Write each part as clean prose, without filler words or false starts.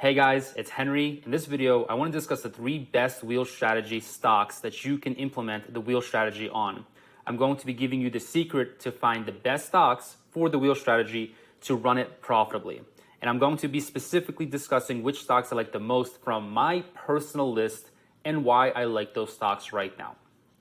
Hey guys, it's Henry. In this video, I want to discuss the 3 best wheel strategy stocks that you can implement the wheel strategy on. I'm going to be giving you the secret to find the best stocks for the wheel strategy to run it profitably. And I'm going to be specifically discussing which stocks I like the most from my personal list and why I like those stocks right now.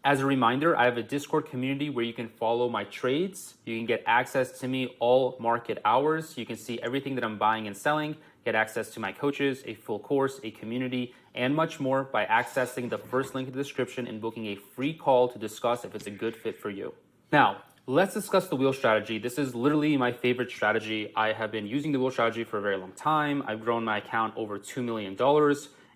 As a reminder, I have a Discord community where you can follow my trades. You can get access to me all market hours. You can see everything that I'm buying and selling, get access to my coaches, a full course, a community, and much more by accessing the first link in the description and booking a free call to discuss if it's a good fit for you. Now, let's discuss the wheel strategy. This is literally my favorite strategy. I have been using the wheel strategy for a very long time. I've grown my account over $2 million.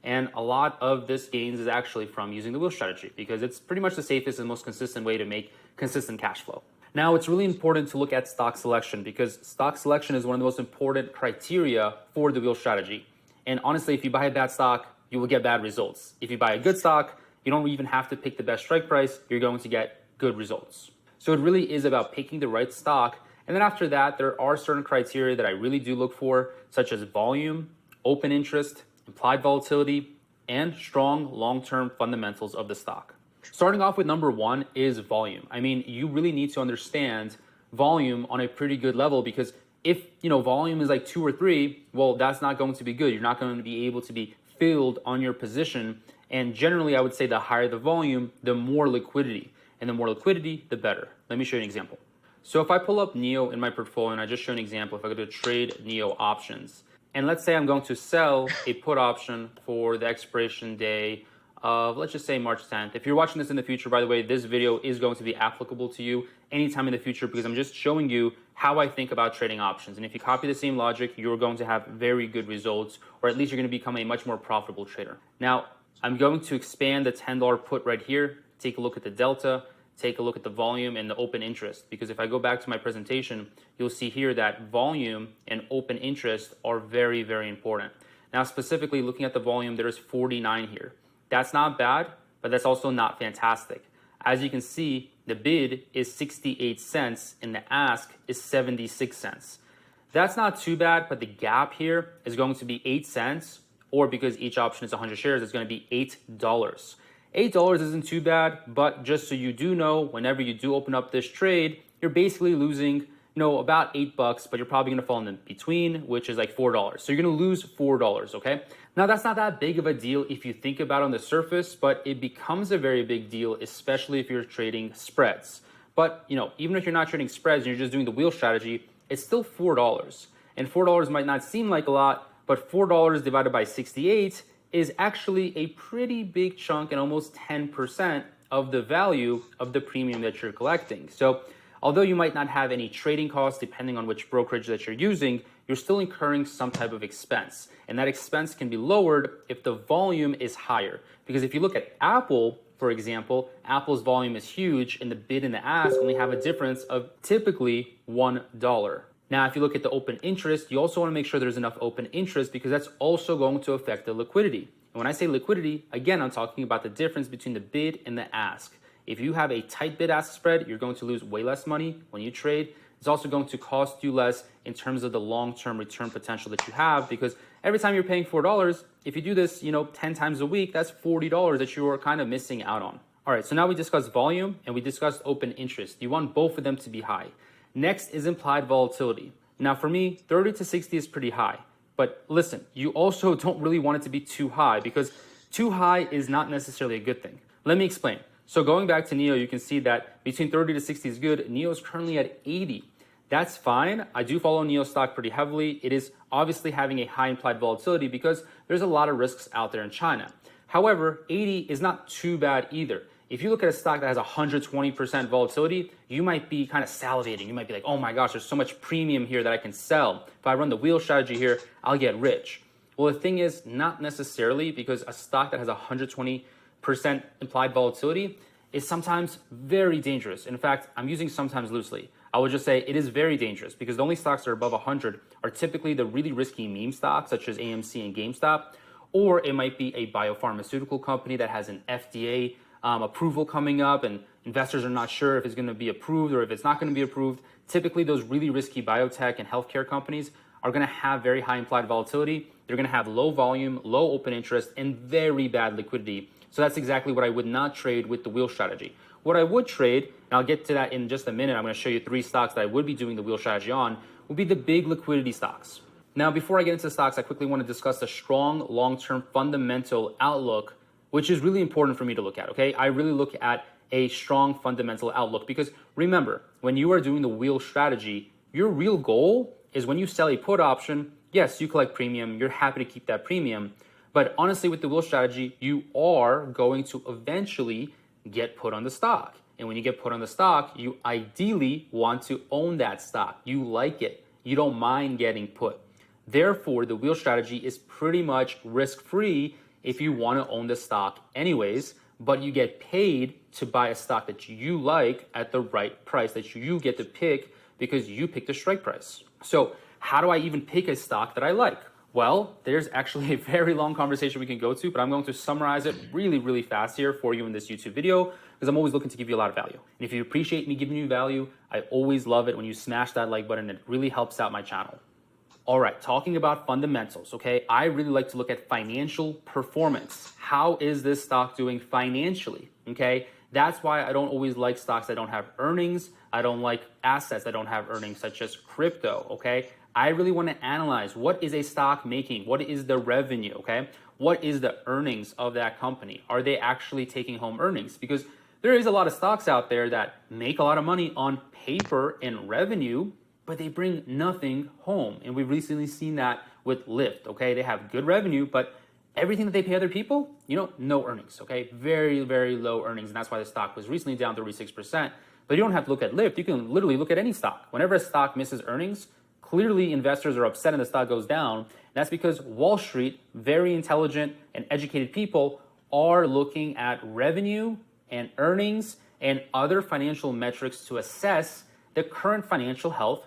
And a lot of this gains is actually from using the wheel strategy because it's pretty much the safest and most consistent way to make consistent cash flow. Now, it's really important to look at stock selection because stock selection is one of the most important criteria for the wheel strategy. And honestly, if you buy a bad stock, you will get bad results. If you buy a good stock, you don't even have to pick the best strike price. You're going to get good results. So it really is about picking the right stock. And then after that, there are certain criteria that I really do look for, such as volume, open interest, implied volatility, and strong long-term fundamentals of the stock. Starting off with number 1 is volume. I mean, you really need to understand volume on a pretty good level because if, volume is like 2 or 3, well, that's not going to be good. You're not going to be able to be filled on your position. And generally, I would say the higher the volume, the more liquidity. And the more liquidity, the better. Let me show you an example. So if I pull up NEO in my portfolio, and I just show an example, if I go to trade NEO options, and let's say I'm going to sell a put option for the expiration day of, let's just say March 10th. If you're watching this in the future, by the way, this video is going to be applicable to you anytime in the future because I'm just showing you how I think about trading options. And if you copy the same logic, you're going to have very good results, or at least you're going to become a much more profitable trader. Now, I'm going to expand the $10 put right here. Take a look at the delta. Take a look at the volume and the open interest, because if I go back to my presentation, you'll see here that volume and open interest are very, very important. Now, specifically looking at the volume, there is 49 here. That's not bad, but that's also not fantastic. As you can see, the bid is 68 cents and the ask is 76 cents. That's not too bad, but the gap here is going to be 8 cents, or because each option is 100 shares, it's going to be $8. $8 isn't too bad, but just so you do know, whenever you do open up this trade, you're basically losing, about $8, but you're probably gonna fall in the between, which is like $4. So you're gonna lose $4, okay? Now that's not that big of a deal if you think about it on the surface, but it becomes a very big deal, especially if you're trading spreads. But, even if you're not trading spreads and you're just doing the wheel strategy, it's still $4. And $4 might not seem like a lot, but $4 divided by 68 is actually a pretty big chunk and almost 10% of the value of the premium that you're collecting. So although you might not have any trading costs depending on which brokerage that you're using, you're still incurring some type of expense. And that expense can be lowered if the volume is higher. Because if you look at Apple, for example, Apple's volume is huge and the bid and the ask only have a difference of typically $1. Now, if you look at the open interest, you also want to make sure there's enough open interest because that's also going to affect the liquidity. And when I say liquidity, again, I'm talking about the difference between the bid and the ask. If you have a tight bid-ask spread, you're going to lose way less money when you trade. It's also going to cost you less in terms of the long-term return potential that you have because every time you're paying $4, if you do this, 10 times a week, that's $40 that you are kind of missing out on. All right, so now we discussed volume and we discussed open interest. You want both of them to be high. Next is implied volatility. Now for me, 30 to 60 is pretty high. But listen, you also don't really want it to be too high because too high is not necessarily a good thing. Let me explain. So going back to NEO, you can see that between 30 to 60 is good. NEO is currently at 80. That's fine. I do follow NEO stock pretty heavily. It is obviously having a high implied volatility because there's a lot of risks out there in China. However, 80 is not too bad either. If you look at a stock that has 120% volatility, you might be kind of salivating. You might be like, oh my gosh, there's so much premium here that I can sell. If I run the wheel strategy here, I'll get rich. Well, the thing is, not necessarily, because a stock that has 120% implied volatility is sometimes very dangerous. In fact, I'm using sometimes loosely. I would just say it is very dangerous because the only stocks that are above 100 are typically the really risky meme stocks such as AMC and GameStop, or it might be a biopharmaceutical company that has an FDA approval coming up and investors are not sure if it's going to be approved or if it's not going to be approved. Typically, those really risky biotech and healthcare companies are going to have very high implied volatility. They're going to have low volume, low open interest, and very bad liquidity. So that's exactly what I would not trade with the wheel strategy. What I would trade, and I'll get to that in just a minute, I'm going to show you 3 stocks that I would be doing the wheel strategy on, would be the big liquidity stocks. Now, before I get into stocks, I quickly want to discuss the strong long-term fundamental outlook, which is really important for me to look at, okay? I really look at a strong fundamental outlook because remember, when you are doing the wheel strategy, your real goal is when you sell a put option, yes, you collect premium, you're happy to keep that premium, but honestly, with the wheel strategy, you are going to eventually get put on the stock. And when you get put on the stock, you ideally want to own that stock. You like it. You don't mind getting put. Therefore, the wheel strategy is pretty much risk-free if you want to own the stock anyways, but you get paid to buy a stock that you like at the right price that you get to pick because you picked the strike price. So how do I even pick a stock that I like? Well, there's actually a very long conversation we can go to, but I'm going to summarize it really, really fast here for you in this YouTube video because I'm always looking to give you a lot of value. And if you appreciate me giving you value, I always love it when you smash that like button. It really helps out my channel. All right, talking about fundamentals, okay? I really like to look at financial performance. How is this stock doing financially, okay? That's why I don't always like stocks that don't have earnings. I don't like assets that don't have earnings, such as crypto, okay? I really want to analyze what is a stock making? What is the revenue, okay? What is the earnings of that company? Are they actually taking home earnings? Because there is a lot of stocks out there that make a lot of money on paper and revenue, but they bring nothing home. And we've recently seen that with Lyft, okay? They have good revenue, but everything that they pay other people, no earnings, okay? Very, very low earnings. And that's why the stock was recently down 36%. But you don't have to look at Lyft. You can literally look at any stock. Whenever a stock misses earnings, clearly investors are upset and the stock goes down. And that's because Wall Street, very intelligent and educated people, are looking at revenue and earnings and other financial metrics to assess the current financial health.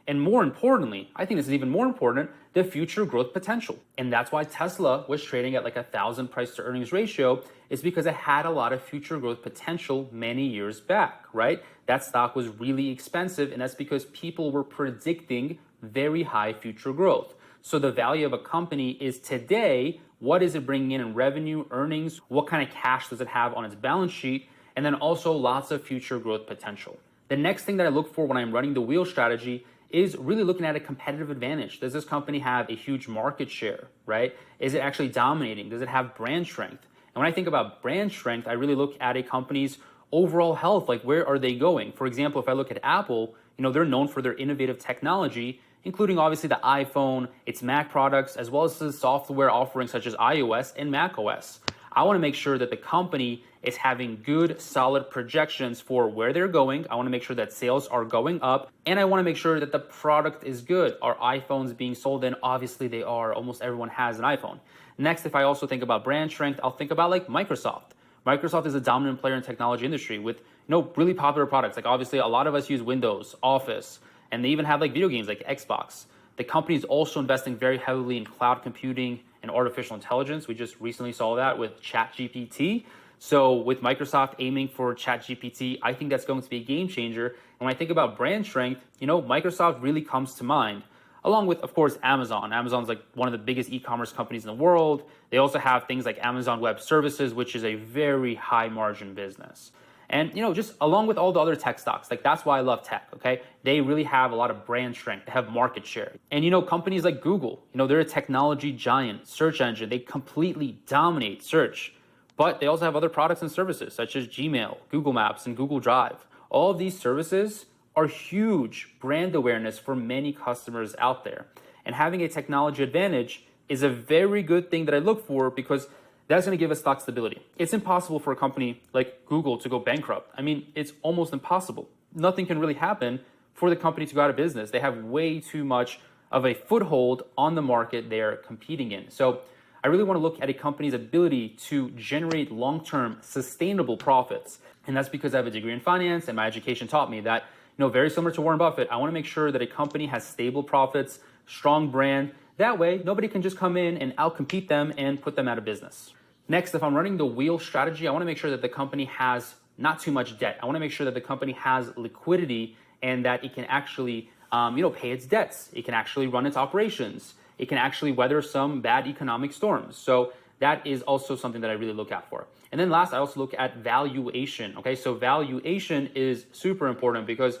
And more importantly, I think this is even more important, the future growth potential. And that's why Tesla was trading at like 1,000 price to earnings ratio, is because it had a lot of future growth potential many years back, right? That stock was really expensive, and that's because people were predicting very high future growth. So the value of a company is today, what is it bringing in revenue, earnings, what kind of cash does it have on its balance sheet, and then also lots of future growth potential. The next thing that I look for when I'm running the wheel strategy is really looking at a competitive advantage. Does this company have a huge market share, right? Is it actually dominating? Does it have brand strength? And when I think about brand strength, I really look at a company's overall health, like where are they going? For example, if I look at Apple, they're known for their innovative technology, including obviously the iPhone, its Mac products, as well as the software offerings such as iOS and macOS. I want to make sure that the company is having good, solid projections for where they're going. I want to make sure that sales are going up, and I want to make sure that the product is good. Are iPhones being sold? And obviously they are. Almost everyone has an iPhone. Next, if I also think about brand strength, I'll think about like Microsoft. Microsoft is a dominant player in the technology industry with really popular products. Like obviously a lot of us use Windows, Office, and they even have like video games like Xbox. The company is also investing very heavily in cloud computing and artificial intelligence. We just recently saw that with ChatGPT. So with Microsoft aiming for ChatGPT, I think that's going to be a game changer. And when I think about brand strength, Microsoft really comes to mind, along with, of course, Amazon. Amazon's like one of the biggest e-commerce companies in the world. They also have things like Amazon Web Services, which is a very high margin business. And, just along with all the other tech stocks, like that's why I love tech, okay? They really have a lot of brand strength. They have market share. And, companies like Google, they're a technology giant, search engine. They completely dominate search. But they also have other products and services such as Gmail, Google Maps, and Google Drive. All of these services are huge brand awareness for many customers out there. And having a technology advantage is a very good thing that I look for because that's going to give us stock stability. It's impossible for a company like Google to go bankrupt. I mean, it's almost impossible. Nothing can really happen for the company to go out of business. They have way too much of a foothold on the market they're competing in. So I really want to look at a company's ability to generate long-term sustainable profits. And that's because I have a degree in finance and my education taught me that, very similar to Warren Buffett, I want to make sure that a company has stable profits, strong brand. That way, nobody can just come in and outcompete them and put them out of business. Next, if I'm running the wheel strategy, I want to make sure that the company has not too much debt. I want to make sure that the company has liquidity and that it can actually pay its debts. It can actually run its operations. It can actually weather some bad economic storms. So that is also something that I really look out for. And then last, I also look at valuation. Okay, so valuation is super important because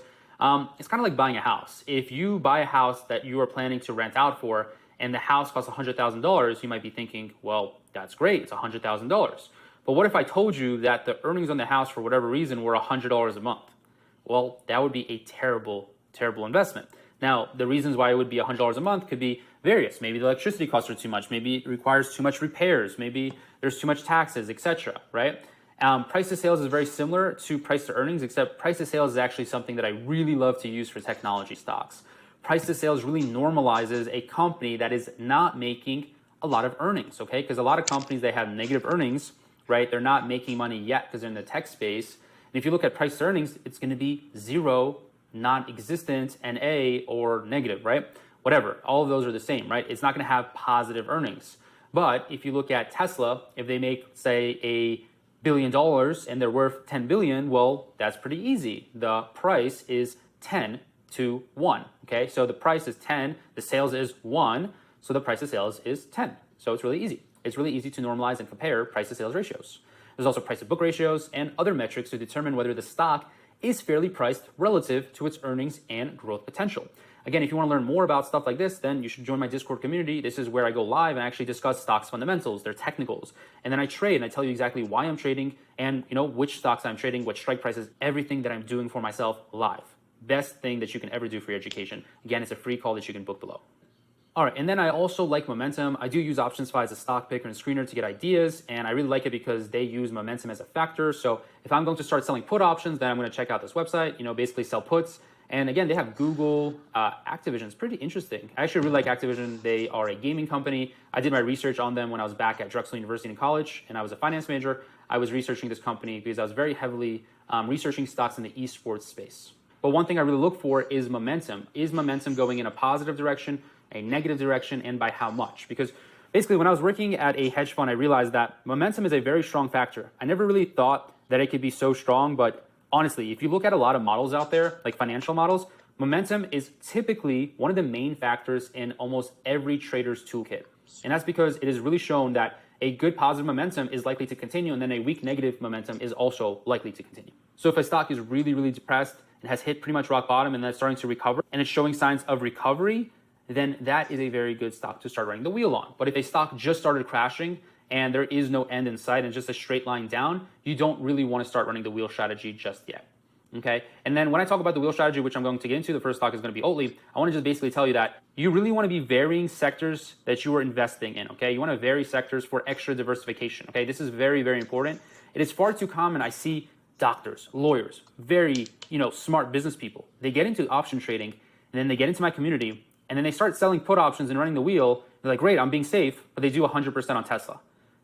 it's kind of like buying a house. If you buy a house that you are planning to rent out for and the house costs $100,000, you might be thinking, well, that's great, it's $100,000. But what if I told you that the earnings on the house for whatever reason were $100 a month? Well, that would be a terrible, terrible investment. Now, the reasons why it would be $100 a month could be various. Maybe the electricity costs are too much. Maybe it requires too much repairs. Maybe there's too much taxes, etc. Right? Price to sales is very similar to price to earnings, except price to sales is actually something that I really love to use for technology stocks. Price to sales really normalizes a company that is not making a lot of earnings, okay? Because a lot of companies, they have negative earnings, right? They're not making money yet because they're in the tech space. And if you look at price to earnings, it's going to be zero, non-existent, NA, or negative, right? Whatever, all of those are the same, right? It's not going to have positive earnings. But if you look at Tesla, if they make, say, $1 billion and they're worth 10 billion, well, that's pretty easy. The price is 10 to 1, okay? So the price is 10, the sales is 1, so the price of sales is 10. So it's really easy. It's really easy to normalize and compare price to sales ratios. There's also price to book ratios and other metrics to determine whether the stock is fairly priced relative to its earnings and growth potential. Again, if you want to learn more about stuff like this, then you should join my Discord community. This is where I go live and actually discuss stocks fundamentals, their technicals. And then I trade and I tell you exactly why I'm trading and which stocks I'm trading, what strike prices, everything that I'm doing for myself live. Best thing that you can ever do for your education. Again, it's a free call that you can book below. All right, and then I also like Momentum. I do use OptionSpy as a stock picker and screener to get ideas, and I really like it because they use Momentum as a factor. So if I'm going to start selling put options, then I'm going to check out this website, basically sell puts. And again, they have Google, Activision. It's pretty interesting. I actually really like Activision. They are a gaming company. I did my research on them when I was back at Drexel University in college, and I was a finance major. I was researching this company because I was very heavily researching stocks in the esports space. But one thing I really look for is momentum. Is momentum going in a positive direction, a negative direction, and by how much? Because basically, when I was working at a hedge fund, I realized that momentum is a very strong factor. I never really thought that it could be so strong, but honestly, if you look at a lot of models out there, like financial models, momentum is typically one of the main factors in almost every trader's toolkit. And that's because it is really shown that a good positive momentum is likely to continue, and then a weak negative momentum is also likely to continue. So if a stock is really, really depressed and has hit pretty much rock bottom and then it's starting to recover and it's showing signs of recovery, then that is a very good stock to start running the wheel on. But if a stock just started crashing and there is no end in sight and just a straight line down, you don't really want to start running the wheel strategy just yet. Okay. And then when I talk about the wheel strategy, which I'm going to get into, the first stock is going to be Oatly. I want to just basically tell you that you really want to be varying sectors that you are investing in. Okay. You want to vary sectors for extra diversification. Okay. This is very, very important. It is far too common. I see doctors, lawyers, very, smart business people. They get into option trading and then they get into my community and then they start selling put options and running the wheel. They're like, great, I'm being safe, but they do 100% on Tesla.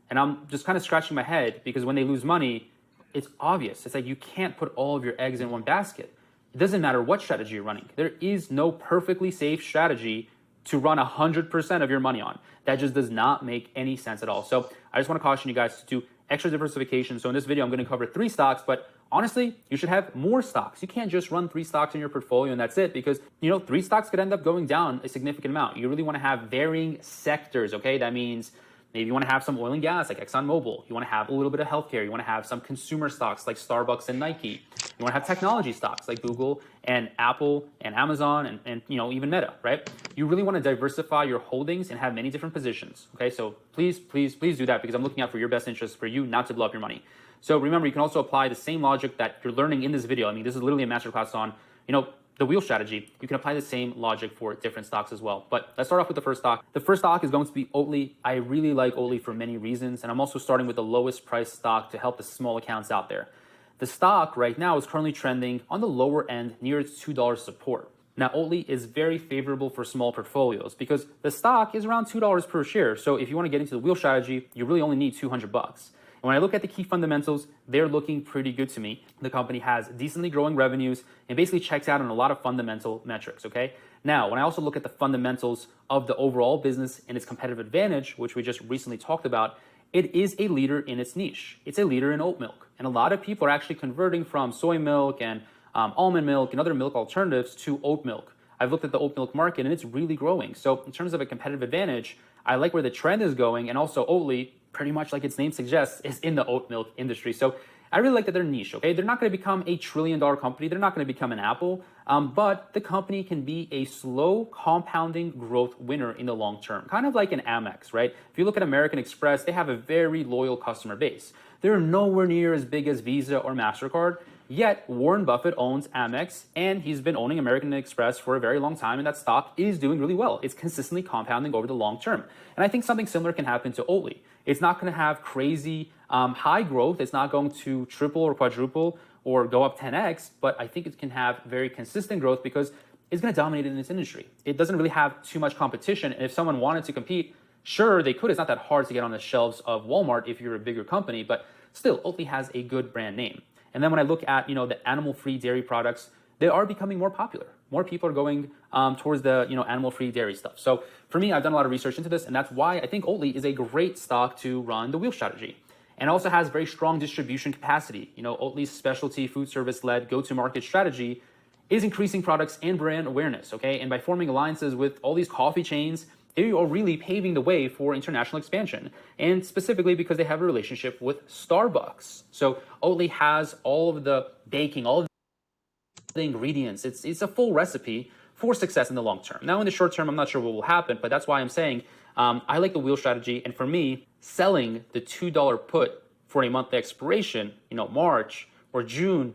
And I'm just kind of scratching my head because when they lose money, it's obvious. It's like you can't put all of your eggs in one basket. It doesn't matter what strategy you're running. There is no perfectly safe strategy to run 100% of your money on. That just does not make any sense at all. So I just want to caution you guys to do extra diversification. So in this video, I'm going to cover 3 stocks, but honestly, you should have more stocks. You can't just run 3 stocks in your portfolio and that's it because, 3 stocks could end up going down a significant amount. You really want to have varying sectors, okay? That means maybe you want to have some oil and gas like ExxonMobil. You want to have a little bit of healthcare. You want to have some consumer stocks like Starbucks and Nike. You want to have technology stocks like Google and Apple and Amazon and even Meta, right? You really want to diversify your holdings and have many different positions, okay? So please, please, please do that because I'm looking out for your best interest for you not to blow up your money. So remember, you can also apply the same logic that you're learning in this video. I mean, this is literally a masterclass on, the wheel strategy. You can apply the same logic for different stocks as well. But let's start off with the first stock. The first stock is going to be Oatly. I really like Oatly for many reasons. And I'm also starting with the lowest price stock to help the small accounts out there. The stock right now is currently trending on the lower end near its $2 support. Now, Oatly is very favorable for small portfolios because the stock is around $2 per share. So if you want to get into the wheel strategy, you really only need $200. And when I look at the key fundamentals, they're looking pretty good to me. The company has decently growing revenues and basically checks out on a lot of fundamental metrics, okay? Now, when I also look at the fundamentals of the overall business and its competitive advantage, which we just recently talked about, it is a leader in its niche. It's a leader in oat milk. And a lot of people are actually converting from soy milk and almond milk and other milk alternatives to oat milk. I've looked at the oat milk market and it's really growing. So in terms of a competitive advantage, I like where the trend is going. And also Oatly, pretty much like its name suggests, is in the oat milk industry. So I really like that they're niche, okay? They're not going to become $1 trillion company. They're not going to become an Apple, but the company can be a slow compounding growth winner in the long term, kind of like an Amex, right? If you look at American Express, they have a very loyal customer base. They're nowhere near as big as Visa or MasterCard, yet Warren Buffett owns Amex, and he's been owning American Express for a very long time, and that stock is doing really well. It's consistently compounding over the long term. And I think something similar can happen to Oatly. It's not going to have crazy high growth. It's not going to triple or quadruple or go up 10x, but I think it can have very consistent growth because it's going to dominate in this industry. It doesn't really have too much competition, and if someone wanted to compete, sure, they could. It's not that hard to get on the shelves of Walmart if you're a bigger company, but still, Oatly has a good brand name. And then when I look at, the animal-free dairy products, they are becoming more popular. More people are going towards the, animal-free dairy stuff. So for me, I've done a lot of research into this, and that's why I think Oatly is a great stock to run the wheel strategy. And also has very strong distribution capacity. Oatly's specialty food service-led go-to-market strategy is increasing products and brand awareness, okay? And by forming alliances with all these coffee chains, they are really paving the way for international expansion, and specifically because they have a relationship with Starbucks. So Oatly has all of the baking, all of the ingredients. It's a full recipe for success in the long term. Now, in the short term, I'm not sure what will happen, but that's why I'm saying I like the wheel strategy. And for me, selling the $2 put for a monthly expiration, March or June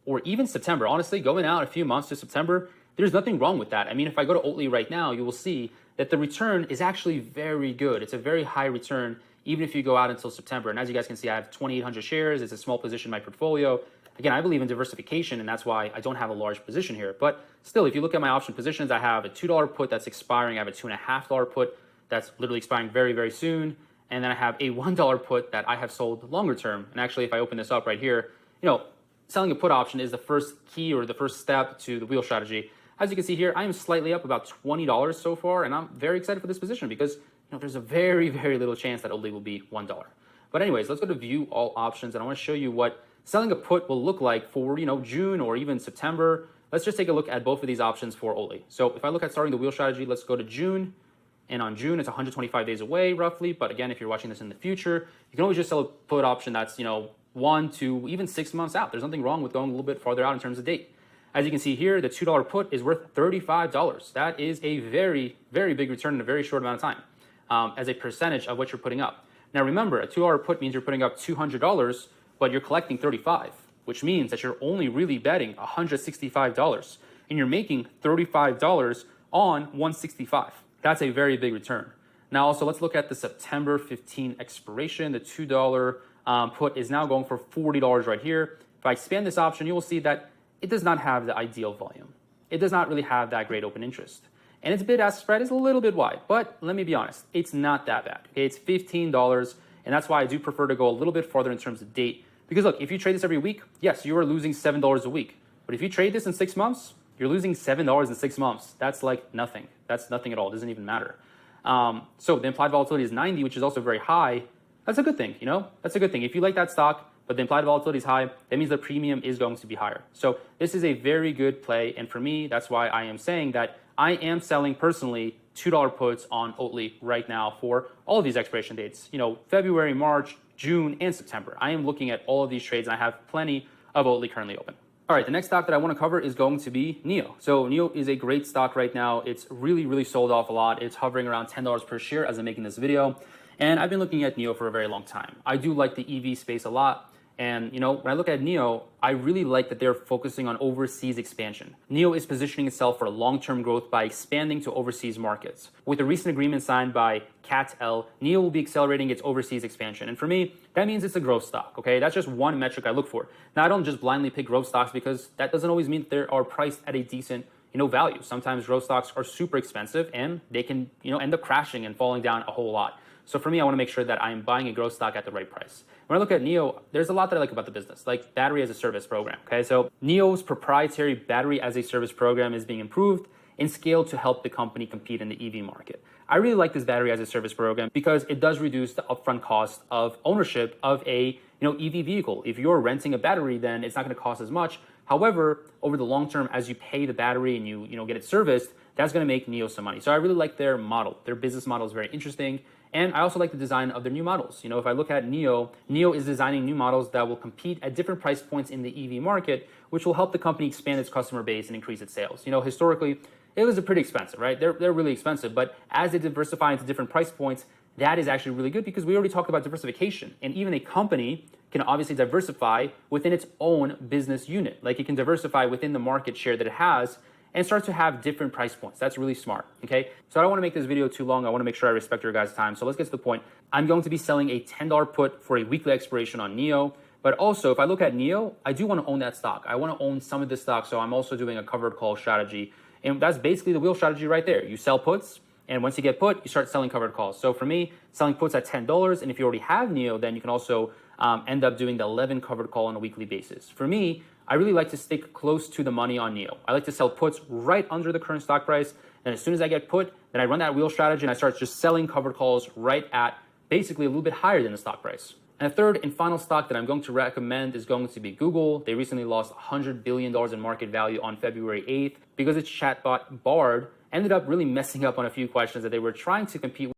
or even September, honestly, going out a few months to September, there's nothing wrong with that. I mean, if I go to Oatly right now, you will see that the return is actually very good. It's a very high return, even if you go out until September. And as you guys can see, I have 2,800 shares. It's a small position in my portfolio. Again, I believe in diversification, and that's why I don't have a large position here. But still, if you look at my option positions, I have a $2 put that's expiring. I have a $2.50 put that's literally expiring very, very soon. And then I have a $1 put that I have sold longer term. And actually, if I open this up right here, selling a put option is the first key or the first step to the wheel strategy. As you can see here, I am slightly up about $20 so far, and I'm very excited for this position because there's a very, very little chance that Oatly will be $1. But anyways, let's go to view all options, and I want to show you what selling a put will look like for June or even September. Let's just take a look at both of these options for Oatly. So if I look at starting the wheel strategy, let's go to June. And on June, it's 125 days away roughly. But again, if you're watching this in the future, you can always just sell a put option that's 1 to even 6 months out. There's nothing wrong with going a little bit farther out in terms of date. As you can see here, the $2 put is worth $35. That is a very, very big return in a very short amount of time as a percentage of what you're putting up. Now remember, a $2 put means you're putting up $200, but you're collecting $35, which means that you're only really betting $165, and you're making $35 on $165. That's a very big return. Now also, let's look at the September 15 expiration. The $2 put is now going for $40 right here. If I expand this option, you will see that it does not have the ideal volume. It does not really have that great open interest. And its bid-ask spread is a little bit wide, but let me be honest, it's not that bad. Okay, it's $15, and that's why I do prefer to go a little bit farther in terms of date. Because look, if you trade this every week, yes, you are losing $7 a week. But if you trade this in 6 months, you're losing $7 in 6 months. That's like nothing. That's nothing at all. It doesn't even matter. So the implied volatility is 90, which is also very high. That's a good thing, That's a good thing. If you like that stock, but the implied volatility is high, that means the premium is going to be higher. So this is a very good play. And for me, that's why I am saying that I am selling personally $2 puts on Oatly right now for all of these expiration dates, February, March, June, and September. I am looking at all of these trades, and I have plenty of Oatly currently open. All right, the next stock that I want to cover is going to be NIO. So NIO is a great stock right now. It's really, really sold off a lot. It's hovering around $10 per share as I'm making this video. And I've been looking at NIO for a very long time. I do like the EV space a lot. And, when I look at NIO, I really like that they're focusing on overseas expansion. NIO is positioning itself for long-term growth by expanding to overseas markets. With a recent agreement signed by CATL, NIO will be accelerating its overseas expansion. And for me, that means it's a growth stock, okay? That's just one metric I look for. Now, I don't just blindly pick growth stocks because that doesn't always mean that they are priced at a decent value. Sometimes growth stocks are super expensive and they can, end up crashing and falling down a whole lot. So for me, I want to make sure that I'm buying a growth stock at the right price. When I look at NIO, there's a lot that I like about the business, like battery as a service program. Okay, so NIO's proprietary battery as a service program is being improved and scaled to help the company compete in the EV market. I really like this battery as a service program because it does reduce the upfront cost of ownership of a EV vehicle. If you're renting a battery, then it's not going to cost as much. However, over the long term, as you pay the battery and you get it serviced, that's going to make NIO some money. So I really like their model. Their business model is very interesting. And I also like the design of their new models. If I look at NIO is designing new models that will compete at different price points in the EV market, which will help the company expand its customer base and increase its sales. Historically, it was pretty expensive, right? They're really expensive, but as they diversify into different price points, that is actually really good because we already talked about diversification. And even a company can obviously diversify within its own business unit. Like it can diversify within the market share that it has and start to have different price points. That's really smart, okay? So I don't want to make this video too long. I want to make sure I respect your guys' time. So let's get to the point. I'm going to be selling a $10 put for a weekly expiration on NIO. But also, if I look at NIO, I do want to own that stock. I want to own some of this stock, so I'm also doing a covered call strategy. And that's basically the wheel strategy right there. You sell puts, and once you get put, you start selling covered calls. So for me, selling puts at $10, and if you already have NIO, then you can also end up doing the 11 covered call on a weekly basis. For me, I really like to stick close to the money on NIO. I like to sell puts right under the current stock price, and as soon as I get put, then I run that wheel strategy and I start just selling covered calls right at basically a little bit higher than the stock price. And the third and final stock that I'm going to recommend is going to be Google. They recently lost $100 billion in market value on February 8th because its chatbot Bard ended up really messing up on a few questions that they were trying to compete with